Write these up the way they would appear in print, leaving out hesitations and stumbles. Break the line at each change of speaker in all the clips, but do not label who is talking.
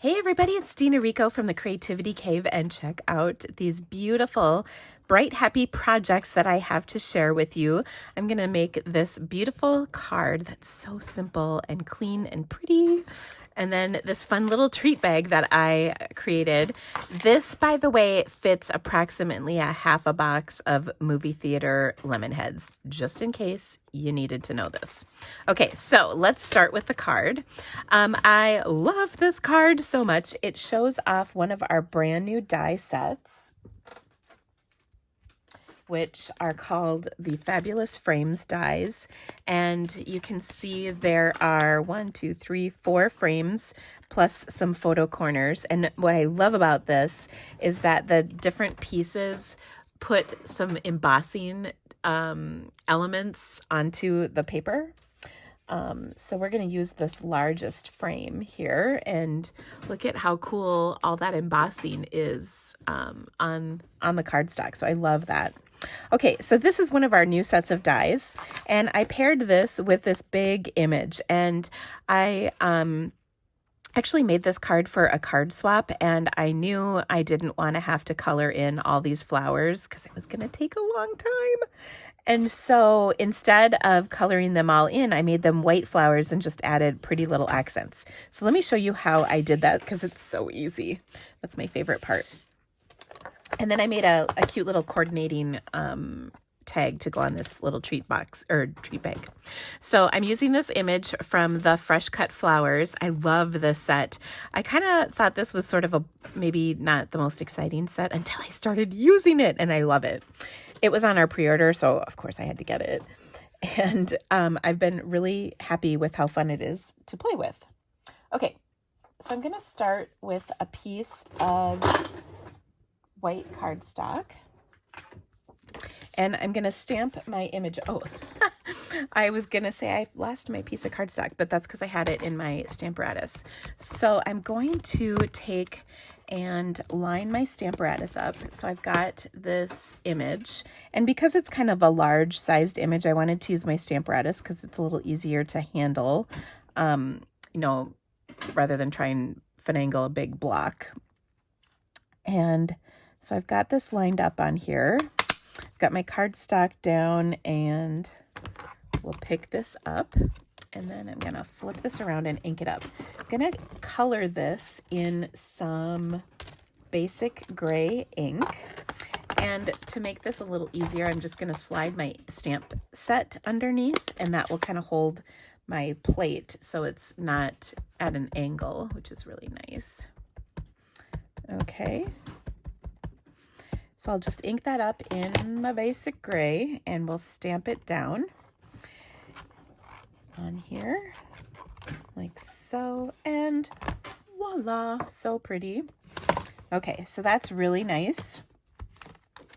Hey everybody, it's Dina Rico from the Creativity Cave, and check out these beautiful, bright, happy projects that I have to share with you. I'm going to make this beautiful card that's so simple and clean and pretty. And then this fun little treat bag that I created. This, by the way, fits approximately a half a box of movie theater lemon heads, just in case you needed to know this. Okay, so let's start with the card. I love this card so much. It shows off one of our brand new die sets, which are called the Fabulous Frames dies. And you can see there are 4 frames plus some photo corners. And what I love about this is that the different pieces put some embossing elements onto the paper. So we're going to use this largest frame here, and look at how cool all that embossing is on the cardstock. So I love that. Okay, so this is one of our new sets of dies, and I paired this with this big image, and I actually made this card for a card swap, and I knew I didn't want to have to color in all these flowers because it was going to take a long time. And so instead of coloring them all in, I made them white flowers and just added pretty little accents. So let me show you how I did that because it's so easy. That's my favorite part. And then I made a cute little coordinating tag to go on this little treat box or treat bag. So I'm using this image from the Fresh Cut Flowers. I love this set. I kind of thought this was sort of maybe not the most exciting set until I started using it, and I love it. It was on our pre-order, so of course I had to get it. And I've been really happy with how fun it is to play with. Okay, so I'm going to start with a piece of white cardstock. And I'm going to stamp my image. Oh, I was going to say I lost my piece of cardstock, but that's because I had it in my Stamparatus. So I'm going to take and line my Stamparatus up. So I've got this image, and because it's kind of a large sized image, I wanted to use my Stamparatus because it's a little easier to handle, rather than try and finagle a big block. And so I've got this lined up on here. I've got my cardstock down, and we'll pick this up, and then I'm going to flip this around and ink it up. I'm going to color this in some basic gray ink. And to make this a little easier, I'm just going to slide my stamp set underneath, and that will kind of hold my plate so it's not at an angle, which is really nice. Okay. So I'll just ink that up in my basic gray, and we'll stamp it down on here like so, and voila, so pretty. Okay, so that's really nice.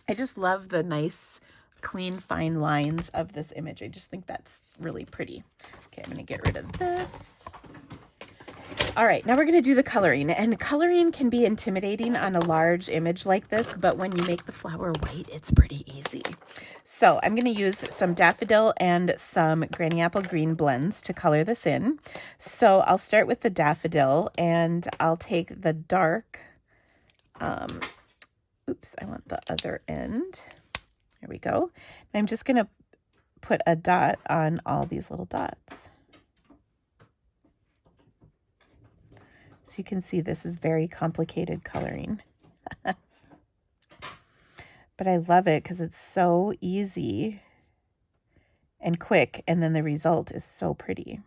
I just love the nice, clean, fine lines of this image. I just think that's really pretty. Okay, I'm going to get rid of this. All right, now we're going to do the coloring, and coloring can be intimidating on a large image like this, but when you make the flower white, it's pretty easy. So I'm going to use some Daffodil and some Granny Apple Green blends to color this in. So I'll start with the Daffodil, and I'll take the dark, oops, I want the other end. There we go. And I'm just going to put a dot on all these little dots. So you can see this is very complicated coloring. But I love it because it's so easy and quick, and then the result is so pretty.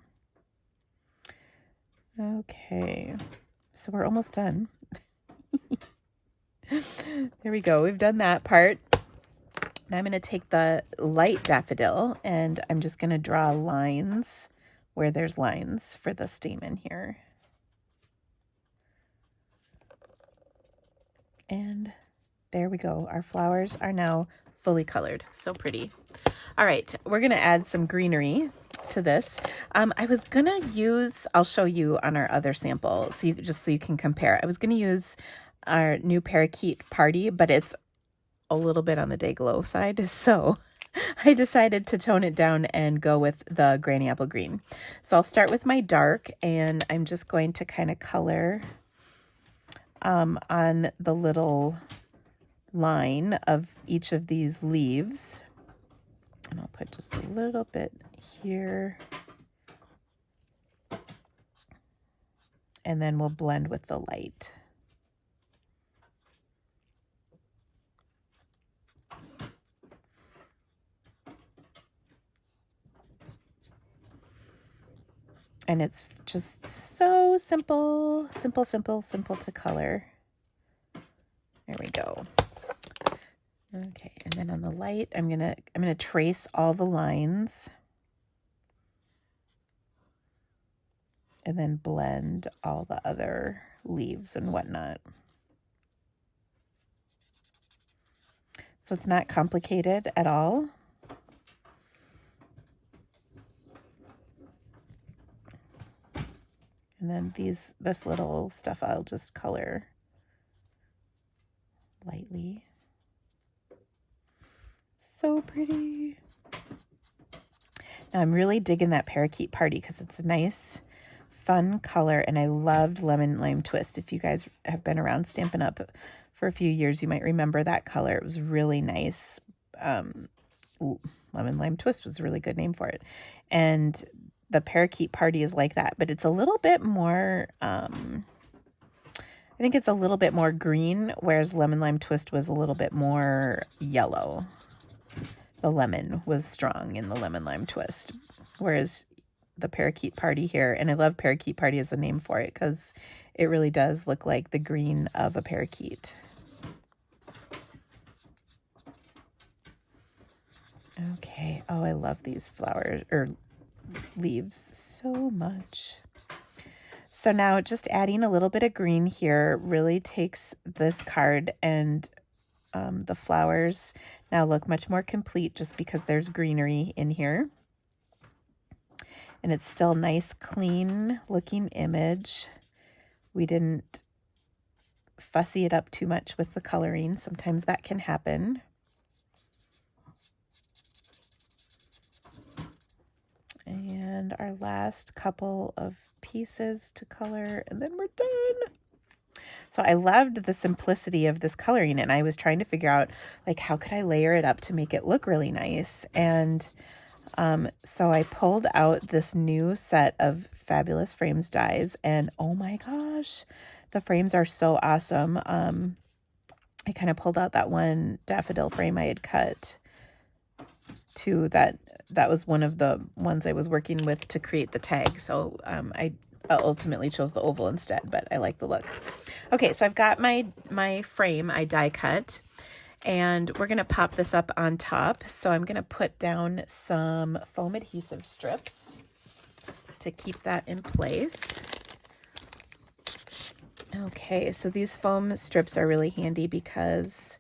Okay, so we're almost done. There we go. We've done that part. Now I'm going to take the light Daffodil, and I'm just going to draw lines where there's lines for the stamen here. And there we go. Our flowers are now fully colored. So pretty. All right, we're going to add some greenery to this. I was going to use, I'll show you on our other sample, so you can compare. I was going to use our new Parakeet Party, but it's a little bit on the day glow side, so I decided to tone it down and go with the Granny Apple Green. So I'll start with my dark, and I'm just going to kind of color on the little line of each of these leaves. And I'll put just a little bit here. And then we'll blend with the light. And it's just so simple, simple, simple, simple to color. There we go. Okay, and then on the light, I'm gonna trace all the lines and then blend all the other leaves and whatnot. So it's not complicated at all. And then this little stuff I'll just color lightly. So pretty. Now I'm really digging that Parakeet Party because it's a nice, fun color, and I loved Lemon Lime Twist. If you guys have been around Stampin' Up! For a few years, you might remember that color. It was really nice. Lemon Lime Twist was a really good name for it. And the Parakeet Party is like that, but it's a little bit more, I think it's a little bit more green, whereas Lemon Lime Twist was a little bit more yellow. The lemon was strong in the Lemon Lime Twist, whereas the Parakeet Party here, and I love Parakeet Party as the name for it because it really does look like the green of a parakeet. Okay, oh, I love these flowers, or leaves, so much. So now just adding a little bit of green here really takes this card, and the flowers now look much more complete just because there's greenery in here. And it's still nice, clean looking image. We didn't fussy it up too much with the coloring. Sometimes that can happen. And our last couple of pieces to color, and then we're done. So I loved the simplicity of this coloring, and I was trying to figure out, like, how could I layer it up to make it look really nice? And so I pulled out this new set of Fabulous Frames dies, and oh my gosh, the frames are so awesome. I kind of pulled out that one Daffodil frame I had cut too. That was one of the ones I was working with to create the tag. So I ultimately chose the oval instead, but I like the look. Okay, so I've got my frame I die cut, and we're going to pop this up on top. So I'm going to put down some foam adhesive strips to keep that in place. Okay, so these foam strips are really handy because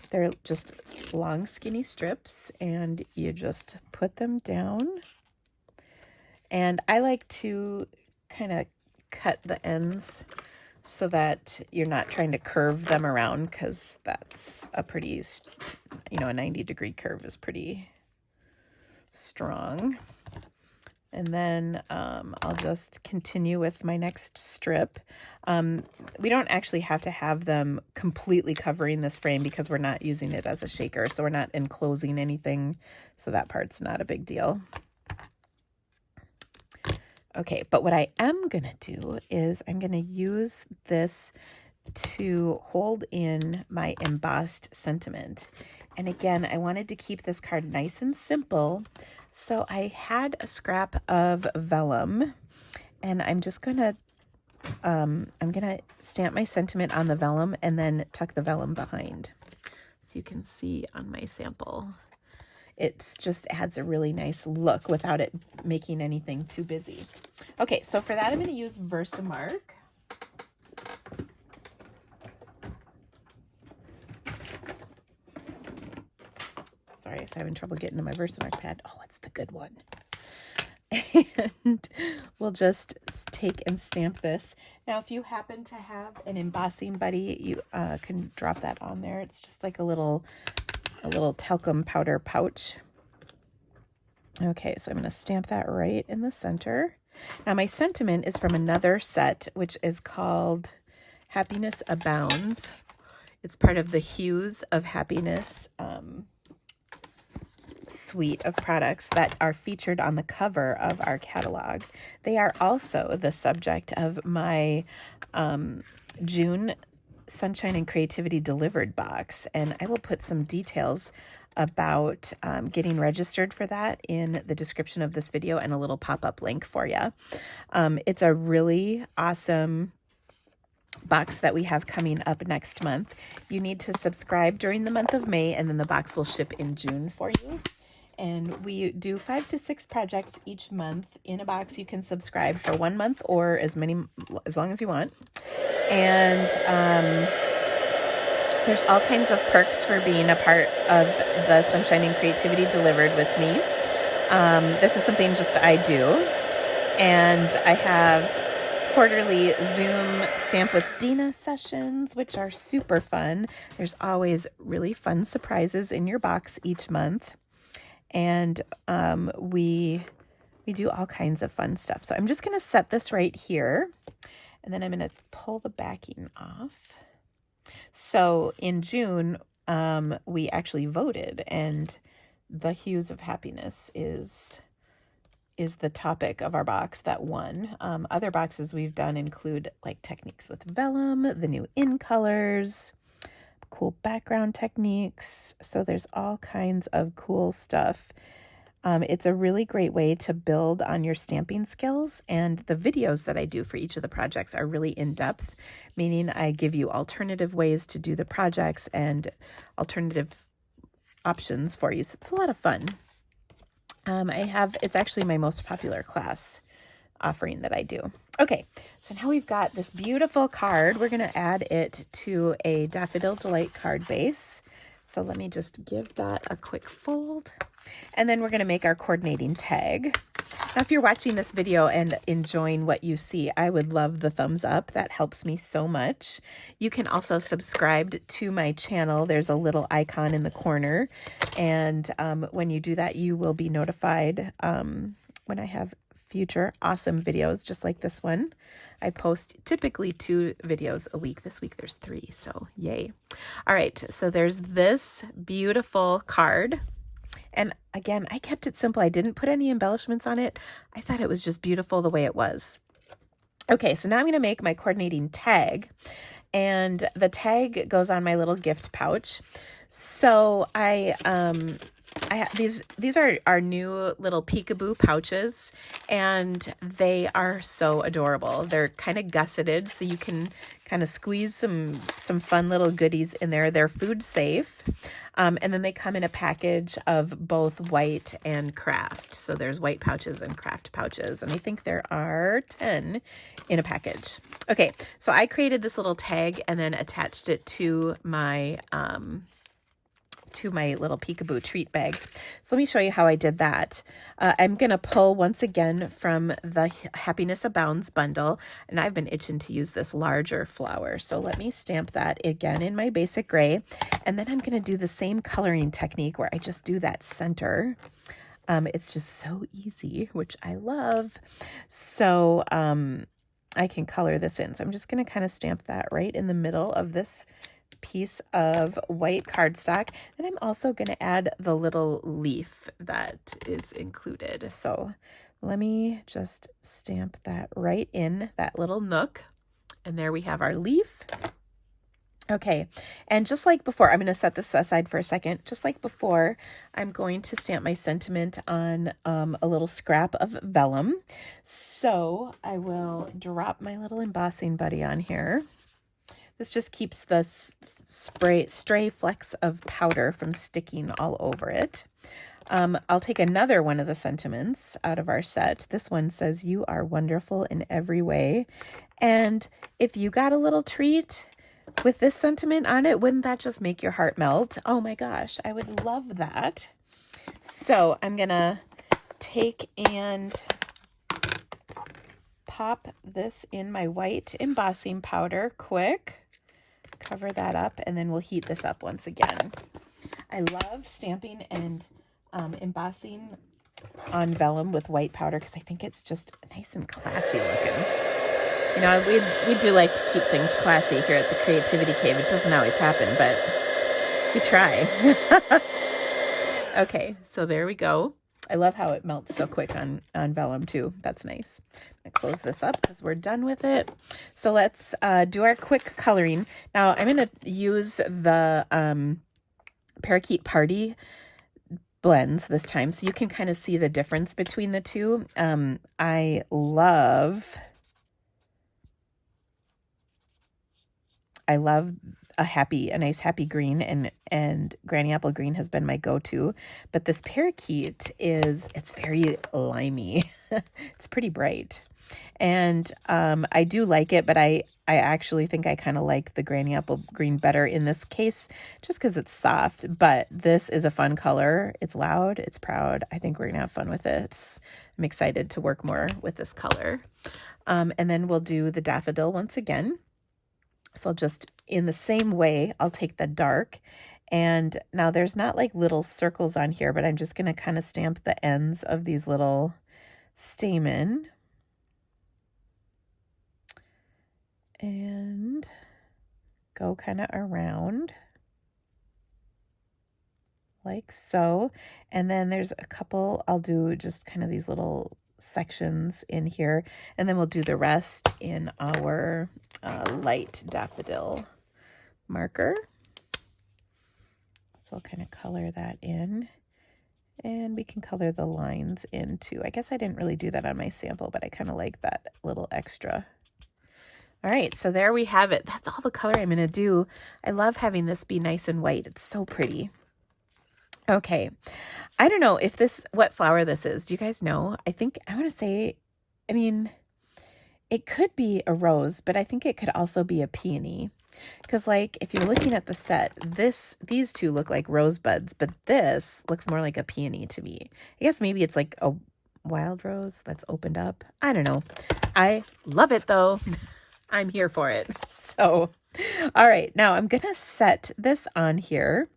they're just long, skinny strips, and you just put them down. And I like to kind of cut the ends so that you're not trying to curve them around, because that's a pretty, a 90-degree curve is pretty strong. And then I'll just continue with my next strip. We don't actually have to have them completely covering this frame because we're not using it as a shaker, so we're not enclosing anything, so that part's not a big deal. Okay, but what I am going to do is I'm going to use this to hold in my embossed sentiment. And again, I wanted to keep this card nice and simple, so I had a scrap of vellum, and I'm just going to stamp my sentiment on the vellum and then tuck the vellum behind. So you can see on my sample, it just adds a really nice look without it making anything too busy. Okay, so for that I'm going to use Versamark. Sorry, I'm having trouble getting to my Versamark pad. Oh, it's the good one. And we'll just take and stamp this. Now, if you happen to have an embossing buddy, you can drop that on there. It's just like a little talcum powder pouch. Okay, so I'm going to stamp that right in the center. Now, my sentiment is from another set, which is called Happiness Abounds. It's part of the Hues of Happiness suite of products that are featured on the cover of our catalog. They are also the subject of my June Sunshine and Creativity Delivered box, and I will put some details about getting registered for that in the description of this video and a little pop-up link for you. It's a really awesome box that we have coming up next month. You need to subscribe during the month of May, and then the box will ship in June for you. And we do 5 to 6 projects each month in a box. You can subscribe for 1 month or as long as you want. And there's all kinds of perks for being a part of the Sunshine and Creativity Delivered with me. This is something just I do. And I have quarterly Zoom Stamp with Dina sessions, which are super fun. There's always really fun surprises in your box each month. And we do all kinds of fun stuff. So I'm just going to set this right here, and then I'm going to pull the backing off. So in June, we actually voted, and the Hues of Happiness is the topic of our box that won. Other boxes we've done include like techniques with Vellum, the new InColors, cool background techniques. So there's all kinds of cool stuff. It's a really great way to build on your stamping skills, and the videos that I do for each of the projects are really in-depth, meaning I give you alternative ways to do the projects and alternative options for you. So it's a lot of fun. It's actually my most popular class offering that I do. Okay, so now we've got this beautiful card. We're going to add it to a Daffodil Delight card base. So let me just give that a quick fold. And then we're going to make our coordinating tag. Now, if you're watching this video and enjoying what you see, I would love the thumbs up. That helps me so much. You can also subscribe to my channel. There's a little icon in the corner. And when you do that, you will be notified when I have future awesome videos just like this one. I post typically 2 videos a week. This week there's 3, so yay. All right, so there's this beautiful card. And again, I kept it simple. I didn't put any embellishments on it. I thought it was just beautiful the way it was. Okay, so now I'm going to make my coordinating tag. And the tag goes on my little gift pouch. So I have these are our new little Peekaboo pouches, and they are so adorable. They're kind of gusseted, so you can kind of squeeze some fun little goodies in there. They're food safe. And then they come in a package of both white and craft. So there's white pouches and craft pouches, and I think there are 10 in a package. Okay, so I created this little tag and then attached it to my little Peekaboo treat bag. So let me show you how I did that. I'm going to pull once again from the Happiness Abounds bundle, and I've been itching to use this larger flower. So let me stamp that again in my basic gray, and then I'm going to do the same coloring technique where I just do that center. It's just so easy, which I love. So I can color this in. So I'm just going to kind of stamp that right in the middle of this piece of white cardstock. And I'm also going to add the little leaf that is included. So let me just stamp that right in that little nook. And there we have our leaf. Okay, and just like before, I'm going to set this aside for a second. Just like before, I'm going to stamp my sentiment on a little scrap of vellum. So I will drop my little embossing buddy on here. This just keeps the stray flecks of powder from sticking all over it. I'll take another one of the sentiments out of our set. This one says, "You are wonderful in every way." And if you got a little treat with this sentiment on it, wouldn't that just make your heart melt? Oh my gosh, I would love that. So I'm gonna take and pop this in my white embossing powder quick. Cover that up, and then we'll heat this up once again. I love stamping and embossing on vellum with white powder because I think it's just nice and classy looking. You know, we do like to keep things classy here at the Creativity Cave. It doesn't always happen, but we try. Okay, so there we go. I love how it melts so quick on vellum too. That's nice. I'm gonna close this up because we're done with it. So let's do our quick coloring. Now I'm gonna use the Parakeet Party blends this time, so you can kind of see the difference between the two. I love a nice happy green, and Granny Apple Green has been my go-to, but this Parakeet it's very limey. It's pretty bright, and I do like it, but I actually think I kind of like the Granny Apple Green better in this case, just because it's soft. But this is a fun color. It's loud, it's proud. I think we're gonna have fun with it. I'm excited to work more with this color. And then we'll do the Daffodil once again. So I'll just, in the same way, I'll take the dark, and now there's not like little circles on here, but I'm just going to kind of stamp the ends of these little stamen. And go kind of around like so. And then there's a couple, I'll do just kind of these little sections in here, and then we'll do the rest in our light daffodil marker. So I'll kind of color that in, and we can color the lines in too. I guess I didn't really do that on my sample, but I kind of like that little extra. All right, so there we have it. That's all the color I'm going to do. I love having this be nice and white. It's so pretty. Okay, I don't know if what flower this is. Do you guys know? I want to say, I mean, it could be a rose, but I think it could also be a peony. Because like, if you're looking at the set, these two look like rosebuds, but this looks more like a peony to me. I guess maybe it's like a wild rose that's opened up. I don't know. I love it though. I'm here for it. So, all right, now I'm going to set this on here.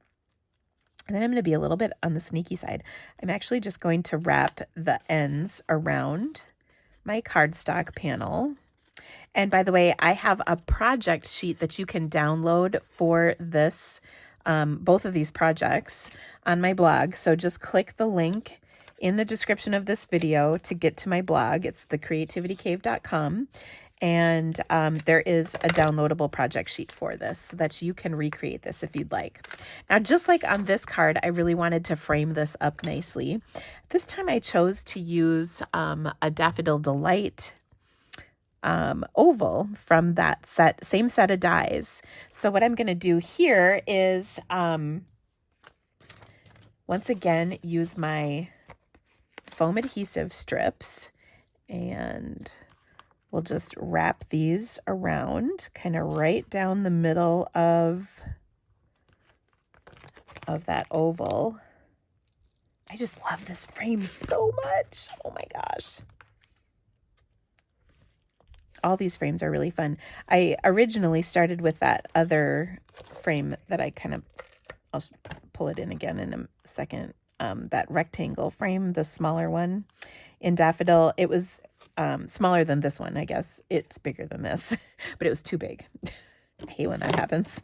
And then I'm going to be a little bit on the sneaky side. I'm actually just going to wrap the ends around my cardstock panel. And by the way, I have a project sheet that you can download for this, both of these projects on my blog. So just click the link in the description of this video to get to my blog. It's thecreativitycave.com. And there is a downloadable project sheet for this so that you can recreate this if you'd like. Now, just like on this card, I really wanted to frame this up nicely. This time I chose to use a Daffodil Delight oval from that same set of dies. So what I'm going to do here is, once again, use my foam adhesive strips, and we'll just wrap these around kind of right down the middle of that oval. I just love this frame so much. Oh my gosh. All these frames are really fun. I originally started with that other frame that I'll pull it in again in a second. That rectangle frame, the smaller one in Daffodil. It was smaller than this one, I guess. It's bigger than this, but it was too big. I hate when that happens.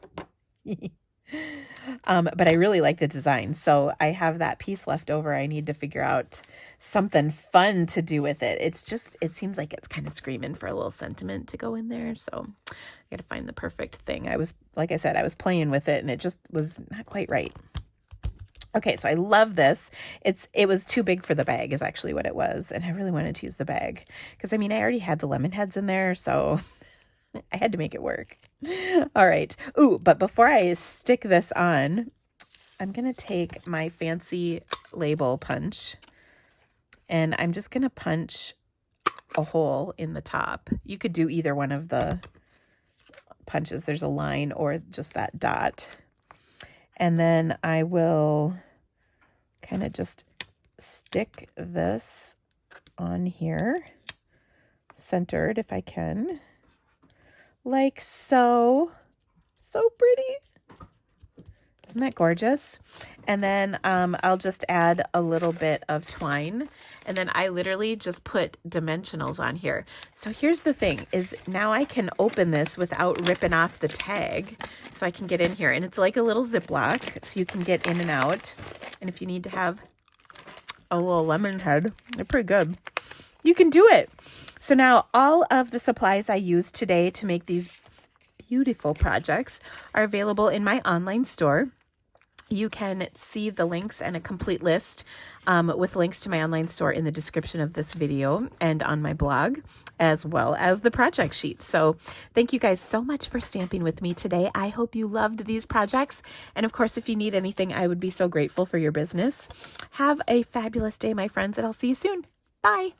But I really like the design. So I have that piece left over. I need to figure out something fun to do with it. It seems like it's kind of screaming for a little sentiment to go in there. So I got to find the perfect thing. Like I said, I was playing with it and it just was not quite right. Okay, so I love this. It was too big for the bag is actually what it was. And I really wanted to use the bag because I already had the lemon heads in there. So I had to make it work. All right. Ooh, but before I stick this on, I'm going to take my fancy label punch and I'm just going to punch a hole in the top. You could do either one of the punches. There's a line or just that dot. And then I will kind of just stick this on here, centered if I can, like so. So pretty. Isn't that gorgeous? And then I'll just add a little bit of twine. And then I literally just put dimensionals on here. So here's the thing is now I can open this without ripping off the tag. So I can get in here. And it's like a little Ziploc, so you can get in and out. And if you need to have a little lemon head, they're pretty good. You can do it. So now all of the supplies I used today to make these beautiful projects are available in my online store. You can see the links and a complete list with links to my online store in the description of this video and on my blog, as well as the project sheet. So thank you guys so much for stamping with me today. I hope you loved these projects. And of course, if you need anything, I would be so grateful for your business. Have a fabulous day, my friends, and I'll see you soon. Bye.